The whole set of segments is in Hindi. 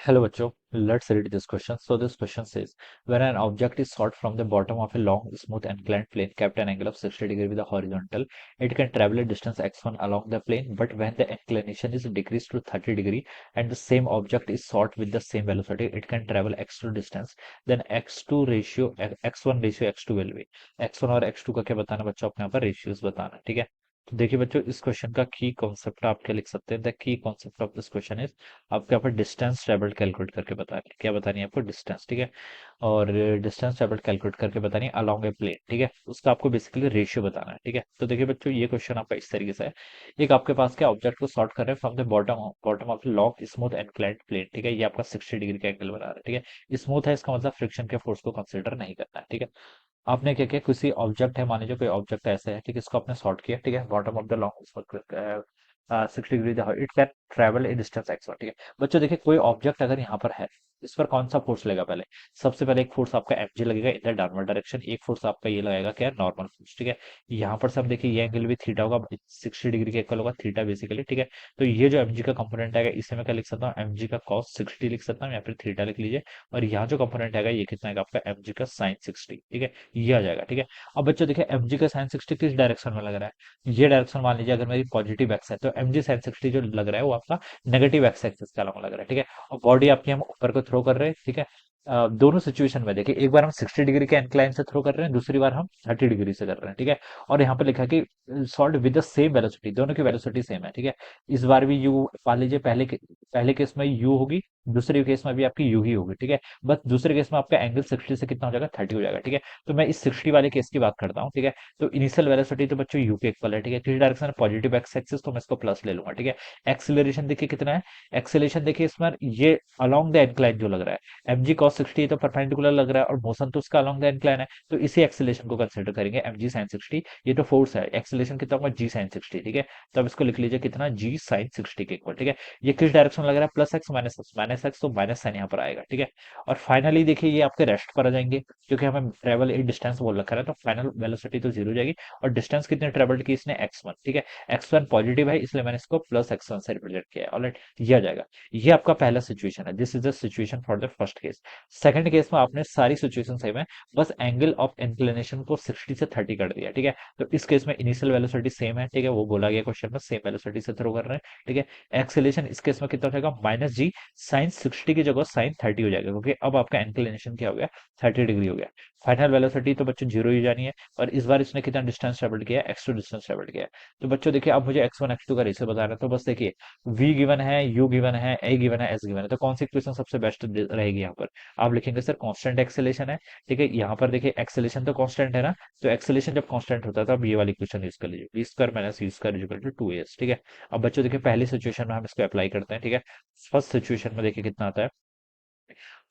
Hello, Bacho. Let's read this question. So this question says, when an object is shot from the bottom of a long, smooth, inclined plane kept an angle of 60 degree with the horizontal, it can travel a distance x1 along the plane. But when the inclination is decreased to 30 degree and the same object is shot with the same velocity, it can travel x2 distance. Then x2 ratio x1 ratio x2 will be x1 और x2 का क्या बताना बच्चों, अपने यहाँ पर रेशियोज बताना, ठीक है। तो देखिए बच्चों, इस क्वेश्चन का की कॉन्सेप्ट आप क्या लिख सकते हैं। The key concept of this question is, आपको यहाँ पर डिस्टेंस ट्रेवल्ड कैलकुलेट करके बतानी है। क्या बतानी है आपको? डिस्टेंस, ठीक है। और डिस्टेंस ट्रेवल्ड कैलकुलेट करके बतानी है अलोंग ए प्लेन, ठीक है। उसका आपको बेसिकली रेशियो बताना है, ठीक है। तो देखिए बच्चों, ये क्वेश्चन आपका इस तरीके से है। एक आपके पास क्या ऑब्जेक्ट को सॉर्ट कर रहे हैं from the bottom of long smooth inclined plane, ठीक है। ये आपका 60 डिग्री का एंगल बना रहा है, ठीक है। स्मूथ है, इसका मतलब फ्रिक्शन के फोर्स को कंसिडर नहीं करना है, ठीक है। आपने क्या किया, किसी ऑब्जेक्ट है, मान लीजिए कोई ऑब्जेक्ट ऐसे है, ठीक है, इसको आपने सॉर्ट किया, ठीक है, bottom of the long 60 degree, it can travel A distance x1, ठीक है। बच्चों देखिए, कोई ऑब्जेक्ट अगर यहाँ पर है, इस पर कौन सा फोर्स लगेगा? पहले सबसे पहले एक फोर्स आपका mg लगेगा इन द डाउनवर्ड डायरेक्शन, एक फोर्स आपका ये लगेगा क्या, नॉर्मल फोर्स, ठीक है। यहाँ पर सब देखिए, ये एंगल भी थीटा होगा, 60 डिग्री के इक्वल होगा थीटा बेसिकली, ठीक है। तो ये जो mg का कंपोनेंट आएगा, इसे मैं क्या लिख सकता हूँ, mg का cos 60 लिख सकता हूँ, या फिर थीटा लिख लीजिए। और यहाँ जो कंपोनेंट आएगा, ये कितना आएगा आपका, mg का sin 60, ठीक है। ये आ जाएगा, ठीक है। अब बच्चों देखिए, mg का sin 60 किस डायरेक्शन में लग रहा है? ये डायरेक्शन मान लीजिए अगर मेरी पॉजिटिव एक्स है, तो mg sin 60 जो लग रहा है वो आपका नेगेटिव एक्स एक्सिस के अलावा लग रहा है, ठीक है। और बॉडी आपकी हम ऊपर को थ्रो कर रहे हैं, ठीक है। दोनों सिचुएशन में देखिए, एक बार हम 60 डिग्री के इंक्लाइन से थ्रो कर रहे हैं, दूसरी बार हम 30 डिग्री से कर रहे हैं, ठीक है। और यहाँ पे लिखा है कि solve with the same velocity, दोनों की वेलोसिटी सेम है, ठीक है। इस बार भी यू मान लीजिए, पहले केस में यू होगी, दूसरे केस में भी आपकी यू ही होगी, ठीक है। बस दूसरे केस में आपका एंगल 60 से कितना हो जाएगा, 30 हो जाएगा, ठीक है। तो मैं इस 60 वाले केस की बात करता हूँ, ठीक है। तो इनिशियल वेलोसिटी तो बच्चों यू के इक्वल है, ठीक है। किस डायरेक्शन है, पॉजिटिव एक्स एक्सिस, तो मैं इसको प्लस ले लूंगा, ठीक है। एक्सेलरेशन देखिए कितना है, एक्सेलरेशन देखिए इसमें ये अलोंग द इंक्लाइन जो लग रहा है, एम जी कॉस 60 तो परपेंडिकुलर लग रहा है, और मोशन तो उसका अलोंग द इंक्लाइन है, तो इसी एक्सेलरेशन को कंसिडर करेंगे एम जी साइन 60। ये तो फोर्स है, एक्सेलरेशन कितना होगा, जी साइन 60, ठीक है। तो अब इसको लिख लीजिए कितना, जी साइन 60 के इक्वल, ठीक है। ये किस डायरेक्शन लग रहा है, प्लस एक्स माइनस एक्स, तो माइनस साइन यहाँ पर आएगा, ठीक है। और फाइनली देखिए, ये आपके रेस्ट पर आ जाएंगे, क्योंकि हमें ट्रेवल ए डिस्टेंस बोल रखा है, तो फाइनल वेलोसिटी तो जीरो हो जाएगी। और डिस्टेंस कितने ट्रेवल्ड की इसने, x1, ठीक है। x1 पॉजिटिव है, इसलिए मैंने इसको प्लस x1 से रिप्रेजेंट किया है, ऑलराइट। ये आ जाएगा। ये आपका पहला सिचुएशन है, this is the situation for the first case. Second case में आपने सारी सिचुएशन सेम है, बस एंगल ऑफ इंक्लिनेशन को 60 से 30 कर दिया, ठीक है। तो इस केस में इनिशियल वेलोसिटी सेम है, ठीक है, वो बोला गया क्वेश्चन में, सेम वेलोसिटी से थ्रो कर रहे हैं, ठीक है। एक्सेलरेशन इस केस में कितना हो जाएगा, माइनस जी साइन 60 की जगह साइन 30 हो जाएगा, क्योंकि अब आपका इंक्लिनेशन क्या हो गया, 30 डिग्री हो गया। फाइनल वेलोसिटी तो बच्चों जीरो ही जानी है। और इस बार इसने कितना डिस्टेंस ट्रेवल किया है, x2 डिस्टेंस ट्रेवल किया है। तो बच्चों देखिए, अब मुझे x1 x2 का रेशियो बताना है, तो बस देखिए, v गिवन है, u गिवन है, a गिवन है, s गिवन है, तो कौन सी इक्वेशन सबसे बेस्ट रहेगी यहाँ पर? आप लिखेंगे सर कांस्टेंट एक्सेलेरेशन है, ठीक है। यहाँ पर देखिए, एक्सेलेरेशन तो कांस्टेंट है ना, तो एक्सेलेरेशन जब कांस्टेंट होता है, तो अब ये वाली इक्वेशन यूज कर लीजिए, v square minus u square equal to 2as, ठीक है। अब बच्चों देखिए, पहली सिचुएशन में हम इसको अप्लाई करते हैं, ठीक है। फर्स्ट सिचुएशन में देखिए कितना आता है,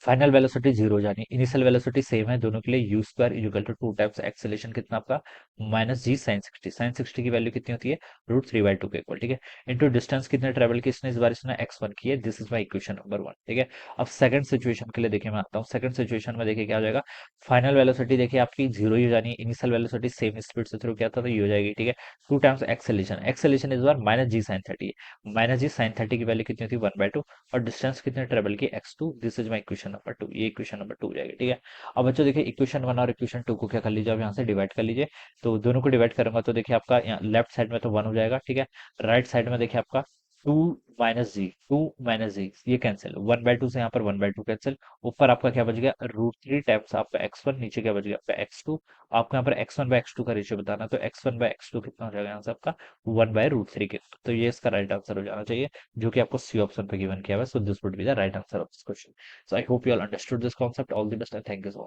फाइनल वेलोसिटी जीरो जानी, इनिशियल वेलोसिटी सेम है दोनों के लिए, u square equal to 2 times acceleration कितना आपका, माइनस जी साइन 60, साइन 60 की वैल्यू कितनी होती है, √3/2 के इक्वल, ठीक है। इनटू डिस्टेंस कितने ट्रेवल की इसने, इस बार इसने x1 की है, this is my equation number 1, ठीक है। अब सेकंड सिचुएशन के लिए देखिए, मैं आता हूँ सेकंड सिचुएशन में, देखिए क्या हो जाएगा। फाइनल वेलोसिटी देखिए आपकी जीरो ही हो जानी है, इनिशियल वेलोसिटी सेम स्पीड से थ्रू किया था, तो ये हो जाएगी, ठीक है। 2 टाइम्स एक्सेलेरेशन, एक्सेलेरेशन इस बार माइनस जी साइन 30 है, माइनस जी साइन 30 की वैल्यू कितनी होती है, 1/2। और डिस्टेंस कितने ट्रेवल की, x2, this is my equation number 2, ये इक्वेशन नंबर 2 हो जाएगी, ठीक है। अब बच्चों देखिए, इक्वेशन 1 और इक्वेशन 2 को क्या कर लीजिए, अब यहाँ से डिवाइड कर लीजिए। तो दोनों को डिवाइड करूंगा, तो देखिए आपका यहाँ लेफ्ट साइड में तो 1 हो जाएगा, ठीक है। राइट साइड में देखिए आपका 2 टू माइनस जी ये कैंसिल, 1/2 से यहाँ पर 1/2 कैंसिल। ऊपर आपका क्या बच गया, √3 टाइम्स आपका x1, नीचे क्या बच गया आपका x2। आपको यहाँ पर x1/x2 का रेशियो बताना, तो x1/x2 कितना हो जाएगा यहाँ से आपका, 1/√3 के। तो ये इसका राइट आंसर हो जाना चाहिए, जो कि आपको सी ऑप्शन पे गिवन किया हुआ है। So this would be the right answer of this question. So I hope you all understood this concept. All the best and thank you so much.